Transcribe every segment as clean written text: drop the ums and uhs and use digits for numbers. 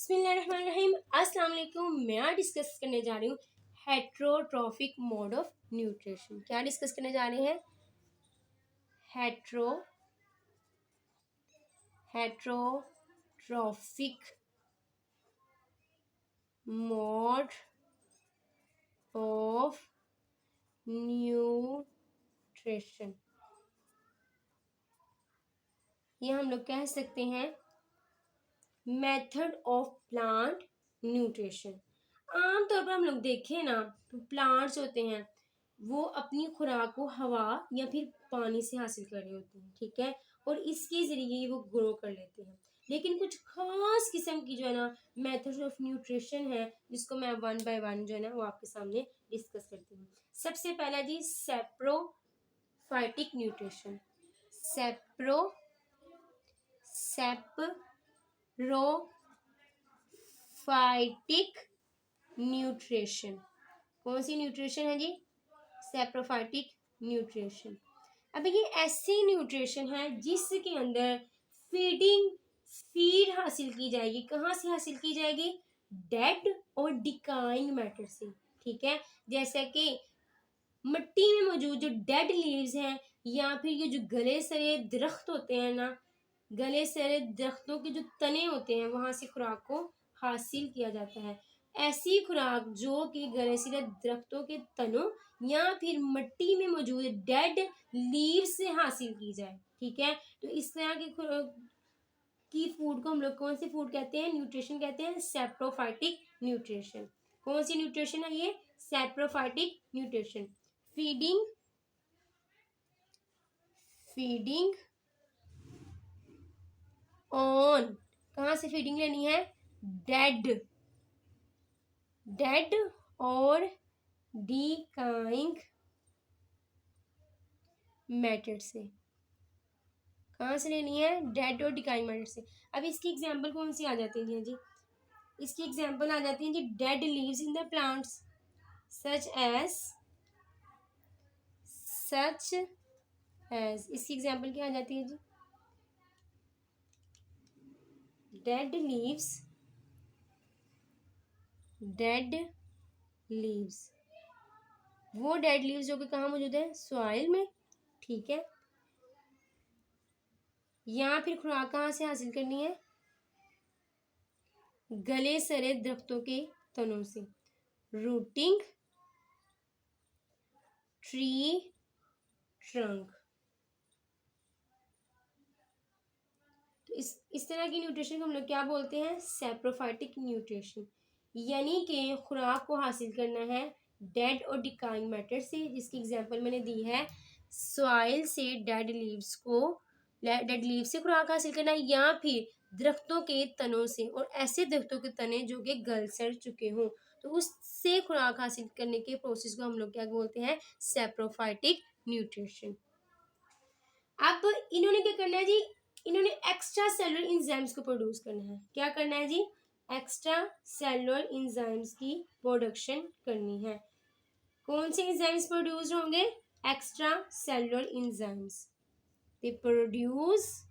बिस्मिल्लाहिर्रहमानिर्रहीम। अस्सलाम वालेकुम। मैं आज डिस्कस करने जा रही हूँ हेट्रोट्रॉफिक मोड ऑफ न्यूट्रिशन। क्या डिस्कस करने जा रहे हैं? Heterotrophic mode of nutrition. ये हम लोग कह सकते हैं मेथड ऑफ प्लांट न्यूट्रिशन। आमतौर पर हम लोग देखें ना तो प्लांट्स होते हैं वो अपनी खुराक को हवा या फिर पानी से हासिल कर रहे होते हैं, ठीक है, और इसके ज़रिए वो ग्रो कर लेते हैं। लेकिन कुछ खास किस्म की जो है ना मेथड ऑफ न्यूट्रिशन है जिसको मैं वन बाय वन जो है ना वो आपके सामने डिस्कस करती हूँ। सबसे पहला जी सेप्रोफाइटिक न्यूट्रिशन। सेप्रोफाइटिक न्यूट्रिशन कौन सी न्यूट्रिशन है जी? Saprophytic nutrition. अब ये ऐसी न्यूट्रिशन है जिसके अंदर फीड हासिल की जाएगी। कहाँ से हासिल की जाएगी? डेड और डिकाइंग मैटर से, ठीक है। जैसे कि मिट्टी में मौजूद जो डेड लीव्स हैं या फिर ये जो गले सड़े दरख्त होते हैं ना, गले सड़े दरख्तों के जो तने होते हैं वहां से खुराक को हासिल किया जाता है। ऐसी खुराक जो कि गले सड़े दरख्तों के तनों या फिर मिट्टी में मौजूद डेड लीव से हासिल की जाए, ठीक है। तो इस तरह की फूड को हम लोग कौन सी फूड कहते हैं? न्यूट्रिशन कहते हैं सेप्रोफाइटिक न्यूट्रिशन। कौन सी न्यूट्रिशन है ये? Saprophytic nutrition. फीडिंग ऑन, कहाँ से फीडिंग लेनी है? डेड और डिकाइंग मैटर से। कहाँ से लेनी है? डेड और डिकाइंग मैटर से। अब इसकी एग्जांपल कौन सी आ जाती है जी? इसकी एग्जांपल आ जाती है जी dead leaves in the plants such as इसकी एग्जांपल क्या आ जाती है जी? डेड लीव्स वो डेड लीव्स जो कि कहाँ मौजूद है? सॉइल में, ठीक है। या फिर खुराक कहाँ से हासिल करनी है? गले सड़े दरख्तों के तनों से। Routing tree trunk. तो इस तरह की न्यूट्रिशन को हम लोग क्या बोलते हैं? Saprophytic nutrition. यानी कि खुराक को हासिल करना है डेड और डिकाइंग मैटर से, जिसकी एग्जांपल मैंने दी है सॉइल से डेड लीव से खुराक हासिल करना है या फिर दरख्तों के तनों से, और ऐसे दरख्तों के तने जो कि गल सड़ चुके हों तो उससे खुराक हासिल करने के प्रोसेस को हम लोग क्या बोलते हैं? Saprophytic nutrition. अब इन्होंने क्या करना है जी? इन्होंने एक्स्ट्रा सेलुलर इंजाइम्स को प्रोड्यूस करना है। क्या करना है जी? एक्स्ट्रा सेलुलर इंजाइम्स की प्रोडक्शन करनी है। कौन से इंजाइम्स प्रोड्यूस होंगे? Extra cellular enzymes. They produce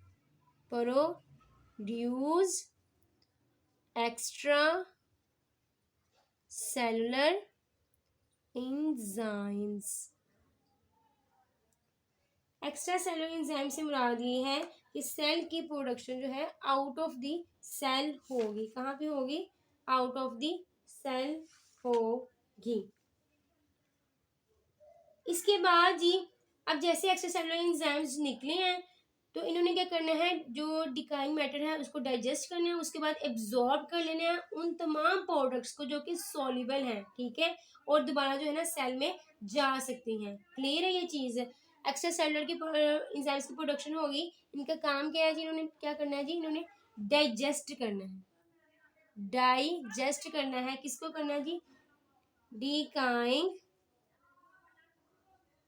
extra cellular enzymes. Extra cellular enzyme से मुराद ये है कि सेल की प्रोडक्शन जो है आउट ऑफ द सेल होगी। कहाँ पे होगी? आउट ऑफ द सेल होगी। इसके बाद जी अब जैसे एक्स्ट्रा सेलुलर एंजाइम्स निकले हैं तो इन्होंने क्या करना है? जो डिकाइंग मैटर है उसको डाइजेस्ट करना है, उसके बाद एब्जॉर्ब कर लेना है उन तमाम प्रोडक्ट्स को जो कि सॉल्युबल हैं, ठीक है, और दोबारा जो है ना सेल में जा सकती हैं। क्लियर है ये चीज़? एक्स्ट्रा सेलुलर की एंजाइम्स की प्रोडक्शन होगी। इनका काम क्या है जी? इन्होंने क्या करना है जी? इन्होंने डाइजेस्ट करना है। डाइजेस्ट करना है किसको करना है जी? डिकाइंग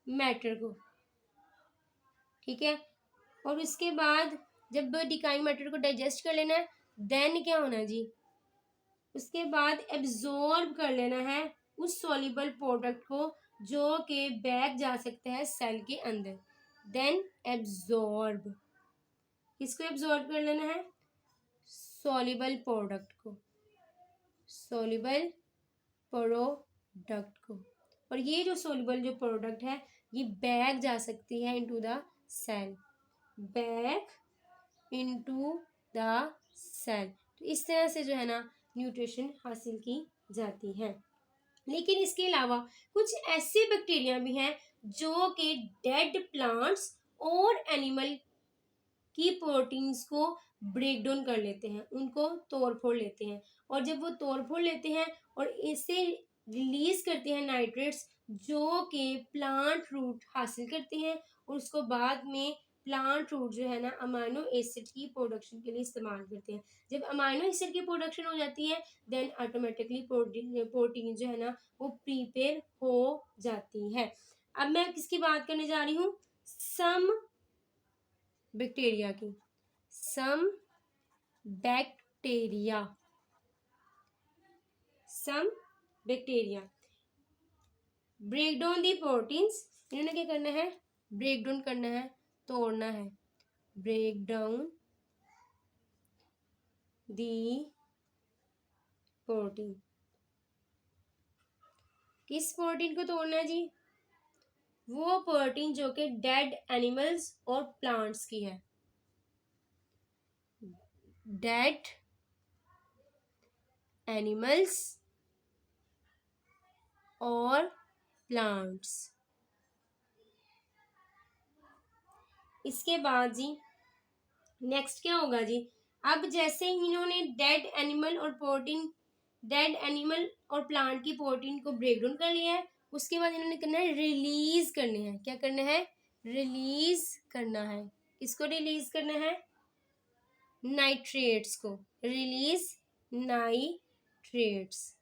मैटर को, ठीक है। और उसके बाद जब डिकाइंग मैटर को डाइजेस्ट कर लेना है देन क्या होना है जी? उसके बाद एब्जॉर्ब कर लेना है उस सॉल्युबल प्रोडक्ट को जो कि बैग जा सकता है सेल के अंदर। देन एब्जॉर्ब, किसको एब्जॉर्ब कर लेना है? सॉल्युबल प्रोडक्ट को। सोल्यूबल प्रोडक्ट को, और ये जो सोल्यूबल जो प्रोडक्ट है ये बैक जा सकती है into the cell, back into the cell. तो इस तरह से जो है ना न्यूट्रिशन हासिल की जाती है। लेकिन इसके अलावा कुछ ऐसे बैक्टीरिया भी हैं जो कि डेड प्लांट्स और एनिमल की प्रोटीन्स को ब्रेक डाउन कर लेते हैं, उनको तोड़ फोड़ लेते हैं, और जब वो तोड़ फोड़ लेते हैं और इसे रिलीज करते हैं नाइट्रेट्स जो कि प्लांट रूट हासिल करते हैं, और उसको बाद में प्लांट रूट जो है ना अमाइनो एसिड की प्रोडक्शन के लिए इस्तेमाल करते हैं। जब अमाइनो एसिड की प्रोडक्शन हो जाती है देन ऑटोमेटिकली प्रोटीन जो है ना वो प्रिपेयर हो जाती है। अब मैं किसकी बात करने जा रही हूँ, सम बैक्टीरिया की, some bacteria, some bacteria break down the proteins, इन्होंने क्या करना है, ब्रेक डाउन करना है, तोड़ना है, ब्रेक डाउन दी प्रोटीन। किस प्रोटीन को तोड़ना है जी, वो प्रोटीन जो कि डेड एनिमल्स और प्लांट्स की है, डेड एनिमल्स और प्लांट्स। इसके बाद जी नेक्स्ट क्या होगा जी, अब जैसे इन्होंने डेड एनिमल और प्रोटीन, डेड एनिमल और प्लांट की प्रोटीन को ब्रेक डाउन कर लिया है, उसके बाद इन्होंने करना है रिलीज करने हैं, क्या करना है, रिलीज करना है, किसको रिलीज करना है, नाइट्रेट्स को, रिलीज नाइट्रेट्स।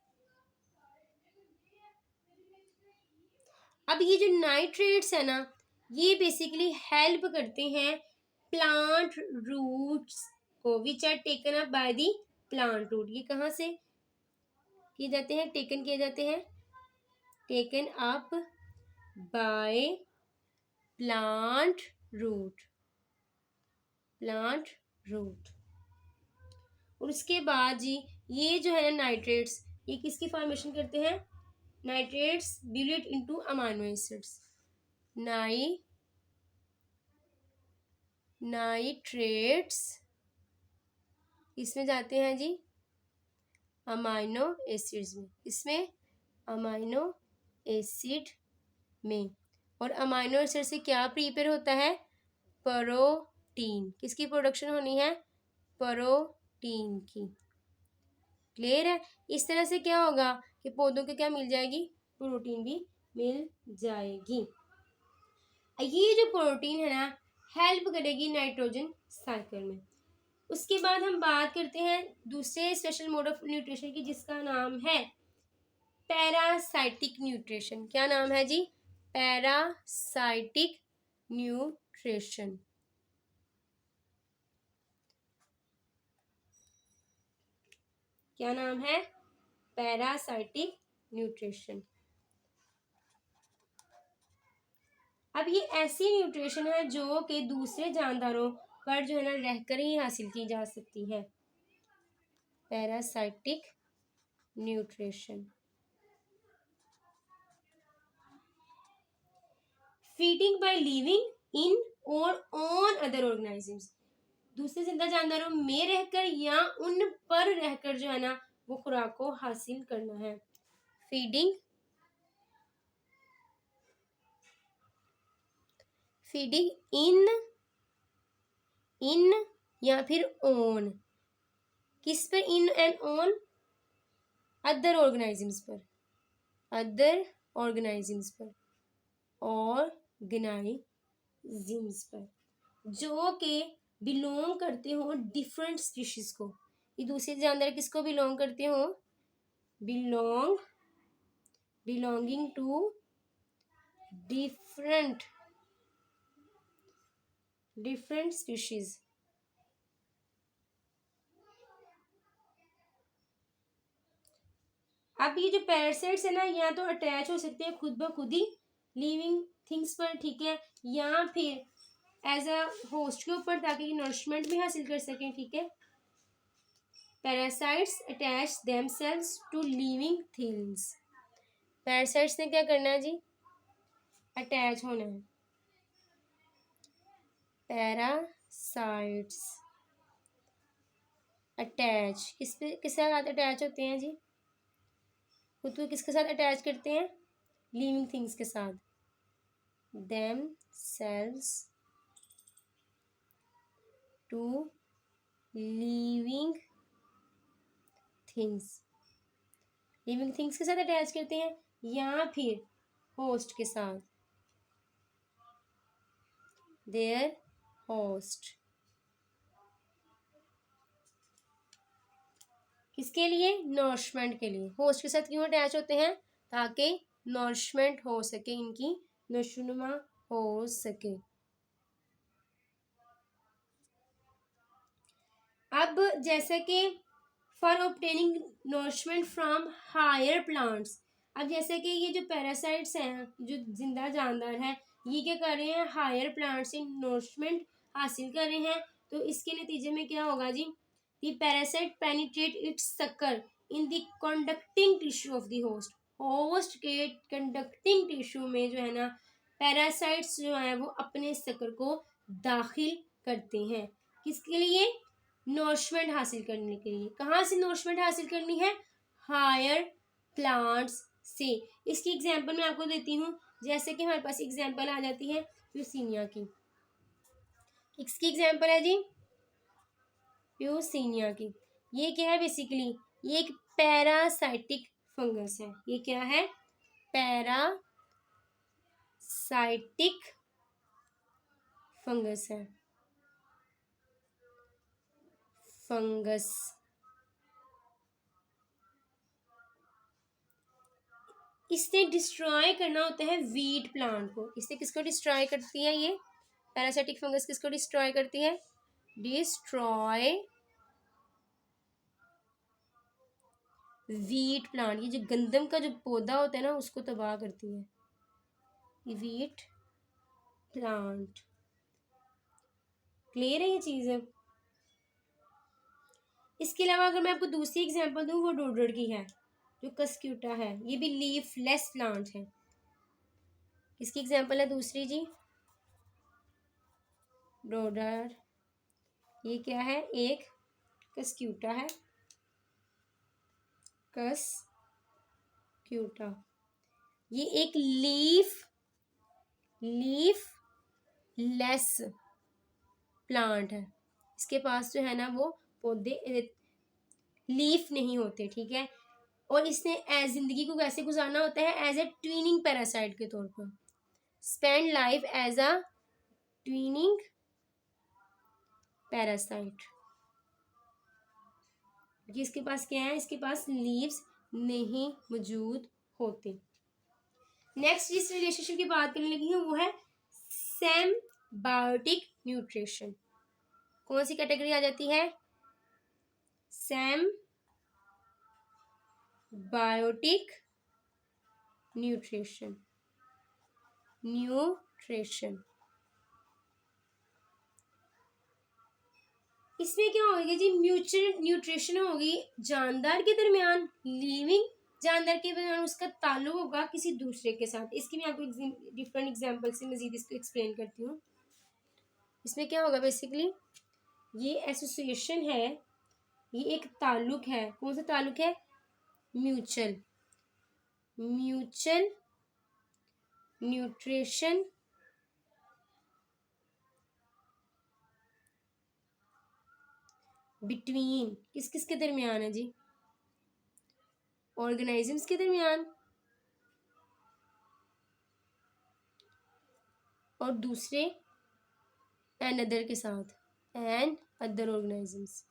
अब ये जो नाइट्रेट्स है ना ये बेसिकली हेल्प करते हैं प्लांट रूट्स को, which are taken up by the plant root. ये कहाँ से किए जाते हैं, टेकन किए जाते हैं, taken up by plant root, plant root. और उसके बाद जी ये जो है नाइट्रेट्स ये किसकी फॉर्मेशन करते हैं, nitrates build into amino acids, nitrates इसमें जाते हैं जी अमाइनो एसिड्स में, इसमें अमाइनो एसिड में, और अमाइनो एसिड से क्या प्रिपेयर होता है, प्रोटीन, किसकी प्रोडक्शन होनी है, प्रोटीन की। क्लियर है, इस तरह से क्या होगा कि पौधों को क्या मिल जाएगी, प्रोटीन भी मिल जाएगी। ये जो प्रोटीन है ना हेल्प करेगी नाइट्रोजन साइकिल में। उसके बाद हम बात करते हैं दूसरे स्पेशल मोड ऑफ न्यूट्रिशन की जिसका नाम है पैरासाइटिक न्यूट्रिशन। क्या नाम है जी, पैरासाइटिक न्यूट्रिशन। क्या नाम है, पैरासाइटिक न्यूट्रिशन। अब ये ऐसी न्यूट्रिशन है जो कि दूसरे जानदारों पर जो है ना रहकर ही हासिल की जा सकती है, parasitic nutrition. Feeding by living in और ऑन अदर ऑर्गेनिजम्स, दूसरे जिंदा जानदारों में रहकर या उन पर रहकर जो है ना वो खुराक को हासिल करना है। फीडिंग, फीडिंग इन या फिर ऑन, किस पर, in and on, other organisms पर, अदर ऑर्गेनिजम्स पर, ऑर्गेनाइजिम्स पर जो कि बिलोंग करते हो डिफरेंट स्पीशीज को। ये दूसरे जानदार किसको बिलोंग करते हो, बिलोंगिंग टू डिफरेंट स्पीशीज। अब ये जो पैरासाइट्स है ना या तो अटैच हो सकते हैं खुद ब खुद ही लिविंग थिंग्स पर, ठीक है, या फिर एज अ होस्ट के ऊपर ताकि नरिशमेंट भी हासिल कर सकें, ठीक है। Parasites attach themselves to living things. Parasites ने क्या करना है जी, अटैच होना है। पैरासाइट्स अटैच किसके साथ अटैच होते हैं जी, खुद को किसके साथ अटैच करते हैं, लिविंग थिंग्स के साथ। Themselves to living things, living things के साथ अटैच करते हैं या फिर होस्ट के साथ, देयर होस्ट। किसके लिए, नॉरिशमेंट के लिए। होस्ट के साथ क्यों अटैच होते हैं, ताकि नॉरिशमेंट हो सके, इनकी नशोनुमा हो सके। अब जैसे कि for obtaining nourishment from higher plants, अब जैसे कि ये जो पैरासाइट्स हैं, जो जिंदा जानदार हैं, ये क्या कर रहे हैं, हायर प्लांट से नॉरिशमेंट हासिल कर रहे हैं। तो इसके नतीजे में क्या होगा जी, the parasite penetrate its sucker in the conducting tissue of the host. Host के कंडक्टिंग टिश्यू में जो है ना, पैरासाइट्स जो है वो अपने सकर को दाखिल करते हैं। किसके लिए, नॉरिशमेंट हासिल करने के लिए। कहाँ से नॉरिशमेंट हासिल करनी है, हायर प्लांट्स से। इसकी एग्जांपल मैं आपको देती हूँ, जैसे कि हमारे पास एग्जांपल आ जाती है प्यूसिनिया की। इसकी एग्जांपल है जी प्यूसिनिया की। ये क्या है, बेसिकली ये एक पैरासाइटिक फंगस है। ये क्या है, पैरासाइटिक फंगस है, फंगस। इसने डिस्ट्रॉय करना होता है वीट प्लांट को। इसने किसको डिस्ट्रॉय करती है, ये पैरासाइटिक फंगस किसको डिस्ट्रॉय करती है, डिस्ट्रॉय वीट प्लांट। ये जो गंदम का जो पौधा होता है ना, उसको तबाह करती है वीट प्लांट। क्लियर है ये चीज है। इसके अलावा अगर मैं आपको दूसरी एग्जांपल दूं, वो डोडर की है, जो कस्क्यूटा है। ये भी लीफलेस प्लांट है। इसकी एग्जांपल है दूसरी जी, डोडर। ये क्या है, एक कस्क्यूटा है, कस्क्यूटा। ये एक लीफलेस प्लांट है। इसके पास जो है ना वो पौधे लीफ नहीं होते, ठीक है। और इसने जिंदगी को कैसे गुजारना होता है, एज ए ट्विनिंग पैरासाइट के तौर पर। Spend life as a twining parasite. इसके पास क्या है, इसके पास लीव्स नहीं मौजूद होते। नेक्स्ट जिस रिलेशनशिप की बात करने लगी हूँ वो है सिम्बायोटिक न्यूट्रिशन। कौन सी कैटेगरी आ जाती है, सिम्बायोटिक न्यूट्रिशन। इसमें क्या होगी जी, म्यूचुअल न्यूट्रिशन होगी जानदार के दरमियान, लिविंग जानदार के दरमियान उसका ताल्लुक होगा किसी दूसरे के साथ। इसकी मैं आपको डिफरेंट एग्जांपल से मजीद इसको एक्सप्लेन करती हूँ। इसमें क्या होगा, बेसिकली ये एसोसिएशन है, ये एक ताल्लुक है। कौन सा ताल्लुक है, म्यूचुअल न्यूट्रिशन बिटवीन किस किस के दरमियान है जी, ऑर्गेनिजम्स के दरमियान और दूसरे एंड अदर के साथ, एंड अदर ऑर्गेनिजम्स।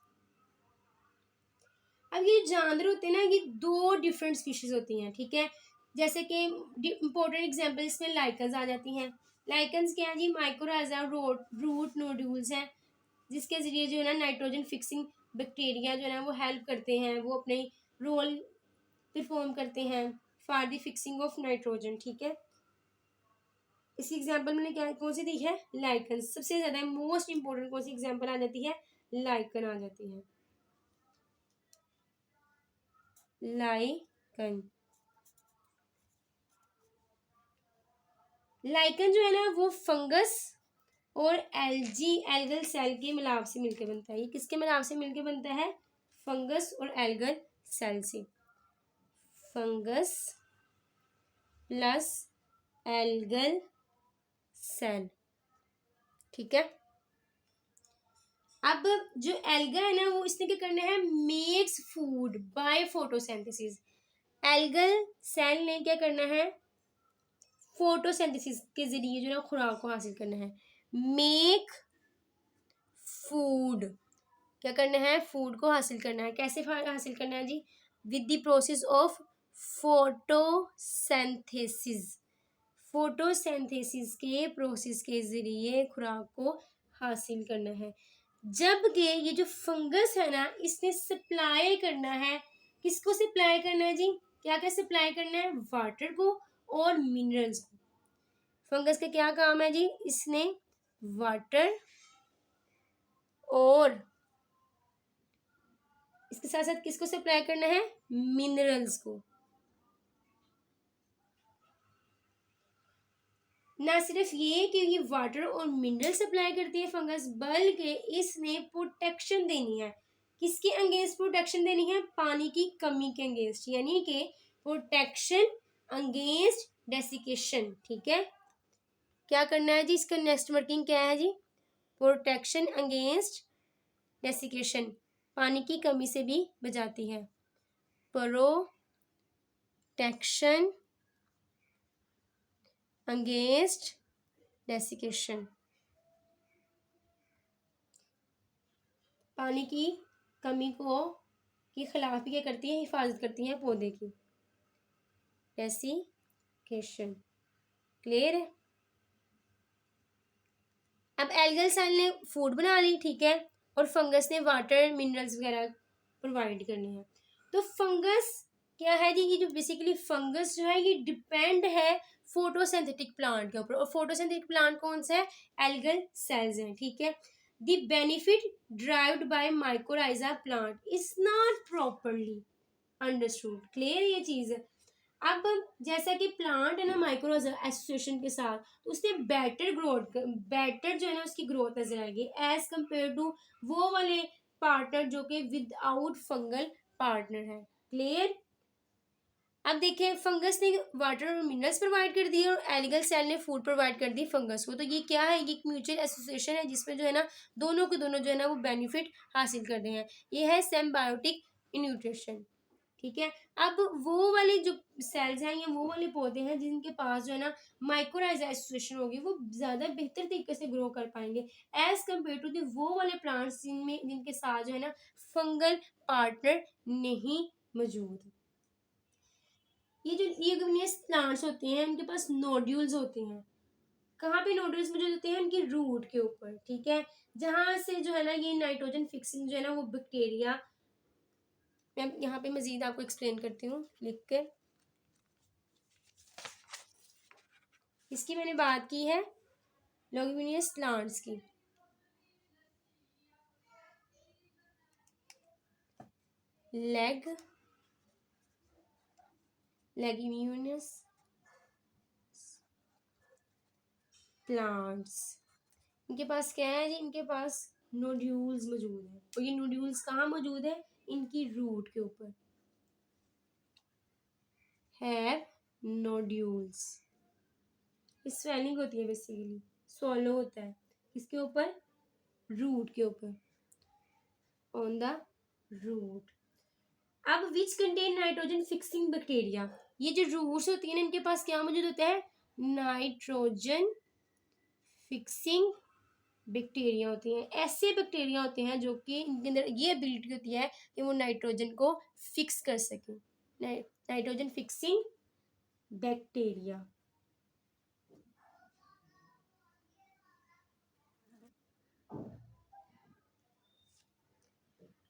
अब ये जानवर होते हैं ना, ये दो डिफरेंट स्पीशीज होती हैं, ठीक है। जैसे कि इंपॉर्टेंट एग्जांपल इसमें लाइकन्स आ जाती हैं। लाइकन्स क्या है जी, माइक्रोराइजा रूट नोड्यूल्स हैं, जिसके जरिए जो है ना नाइट्रोजन फिक्सिंग बैक्टीरिया जो है ना वो हेल्प करते हैं, वो अपने रोल परफॉर्म करते हैं for the fixing of nitrogen, ठीक है। इसी एग्जांपल मैंने क्या कौन सी दी है, लाइकन। सबसे ज्यादा मोस्ट इंपॉर्टेंट कौन सी एग्जांपल आ जाती है, लाइकन आ जाती है। लाइकन। लाइकन जो है ना वो फंगस और एल्गल सेल के मिलाप से मिलकर बनता है। ये किसके मिलाप से मिलकर बनता है? फंगस और एल्गल सेल से। फंगस प्लस एल्गल सेल, ठीक है। अब जो एल्गा है ना वो इसने क्या करना है? Makes food by photosynthesis. Algal cell ने क्या करना है? फोटोसिंथेसिस के जरिए जो है खुराक को हासिल करना है। मेक फूड, क्या करना है? फूड को हासिल करना है। कैसे हासिल करना है जी? With the process of photosynthesis. Photosynthesis के प्रोसेस के जरिए खुराक को हासिल करना है। जबकि ये जो फंगस है ना इसने सप्लाई करना है, किसको सप्लाई करना है जी? क्या क्या सप्लाई करना है? वाटर को और मिनरल्स को। फंगस का क्या काम है जी? इसने वाटर और इसके साथ साथ किसको सप्लाई करना है? मिनरल्स को। ना सिर्फ ये कि ये वाटर और मिनरल सप्लाई करती है फंगस, बल्कि इसने प्रोटेक्शन देनी है। किसके अगेंस्ट प्रोटेक्शन देनी है? पानी की कमी के अगेंस्ट, यानी कि प्रोटेक्शन अगेंस्ट डेसिकेशन, ठीक है। क्या करना है जी? इसका नेक्स्ट वर्किंग क्या है जी? प्रोटेक्शन अगेंस्ट डेसिकेशन, पानी की कमी से भी बचाती है। प्रोटेक्शन अगेंस्ट डेसिकेशन, पानी की कमी को के खिलाफ क्या करती है? हिफाजत करती है पौधे की। डेसिकेशन, क्लियर है। अब एल्गल सेल ने फूड बना ली, ठीक है, और फंगस ने वाटर मिनरल्स वगैरह प्रोवाइड करने हैं। तो फंगस क्या है जी? ये जो बेसिकली फंगस जो है ये डिपेंड है फोटोसिंथेटिक प्लांट के ऊपर। और फोटोसिंथेटिक प्लांट कौन सा है? एल्गल सेल्स हैं, ठीक है। The benefit derived by mycorrhiza plant is not properly understood. Clear ये चीज है। अब जैसा कि प्लांट है ना माइक्रोजा एसोसिएशन के साथ, तो उससे बेटर जो है ना उसकी ग्रोथ नजर आएगी एज कंपेयर टू वो वाले पार्टनर जो कि विदाउट फंगल पार्टनर है। क्लियर। अब देखिए फंगस ने वाटर और मिनरल्स प्रोवाइड कर दिए और एल्गल सेल ने फूड प्रोवाइड कर दी फंगस को। तो ये क्या है? ये एक म्यूचुअल एसोसिएशन है जिसमें जो है ना दोनों के दोनों जो है ना वो बेनिफिट हासिल कर रहे हैं। ये है सिम्बायोटिक न्यूट्रिशन, ठीक है। अब वो वाले जो सेल्स हैं या वो वाले पौधे हैं जिनके पास जो है ना माइक्रोराइजा एसोसिएशन होगी वो ज्यादा बेहतर तरीके से ग्रो कर पाएंगे एज कम्पेयर टू द वो वाले प्लांट्स जिनके साथ जो है ना फंगल पार्टनर नहीं मौजूद। ये जो लीग्यूमिनस प्लांट्स होते हैं इनके पास नोड्यूल्स होते हैं। कहाँ पे नोड्यूल्स मौजूद होते हैं? इनकी रूट के ऊपर, ठीक है। जहां से जो है ना ये नाइट्रोजन फिक्सिंग जो है ना वो बैक्टीरिया, मैं यहाँ पे मजीद आपको एक्सप्लेन करती हूँ लिख कर। इसकी मैंने बात की है लेग्यूमिनस प्लांट्स की। लेग्यूमिनस प्लांट्स, इनके पास क्या है जी? इनके पास नोड्यूल्स मौजूद है। और ये नोड्यूल्स कहाँ मौजूद है? इनकी रूट के ऊपर। हैव नोड्यूल्स, स्वेलिंग होती है बेसिकली, स्वॉलो होता है किसके ऊपर? रूट के ऊपर, ऑन द रूट। अब which contain nitrogen fixing bacteria, ये जो रूट्स होती है ना इनके पास क्या मौजूद होता है? नाइट्रोजन फिक्सिंग बैक्टीरिया होती हैं। ऐसे बैक्टीरिया होते हैं जो कि इनके अंदर ये एबिलिटी होती है कि वो नाइट्रोजन को फिक्स कर सकें। Nitrogen fixing bacteria.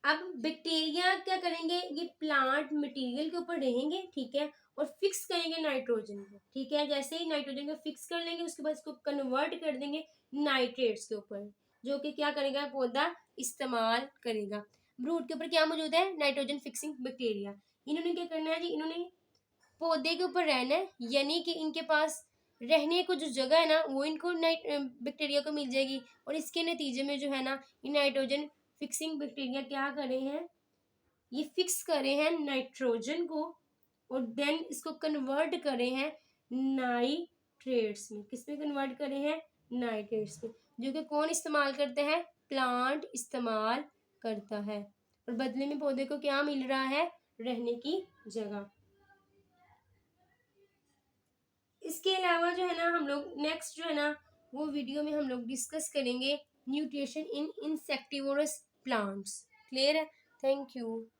अब बैक्टीरिया क्या करेंगे? ये प्लांट मटेरियल के ऊपर रहेंगे, ठीक है, और फिक्स करेंगे नाइट्रोजन को, ठीक है। जैसे ही नाइट्रोजन को फिक्स कर लेंगे उसके बाद इसको कन्वर्ट कर देंगे नाइट्रेट्स के ऊपर, जो कि क्या करेगा? पौधा इस्तेमाल करेगा। रूट के ऊपर क्या मौजूद है, नाइट्रोजन फिक्सिंग बैक्टीरिया। इन्होंने क्या करना है जी, इन्होंने पौधे के ऊपर रहना है, यानी कि इनके पास रहने को जो जगह है ना वो इनको बैक्टीरिया को मिल जाएगी, और इसके नतीजे में जो है ना ये नाइट्रोजन फिक्सिंग बैक्टीरिया क्या कर रहे हैं, ये फिक्स कर रहे हैं नाइट्रोजन को, और देन इसको कन्वर्ट कर रहे हैं नाइट्रेट्स में। किस में कन्वर्ट कर रहे हैं, नाइट्रेट्स में, जो कि कौन इस्तेमाल करते हैं, प्लांट इस्तेमाल करता है, और बदले में पौधे को क्या मिल रहा है, रहने की जगह। इसके अलावा जो है ना हम लोग नेक्स्ट जो है ना वो वीडियो में हम लोग डिस्कस करेंगे nutrition in insectivorous plants. Clear है, थैंक यू।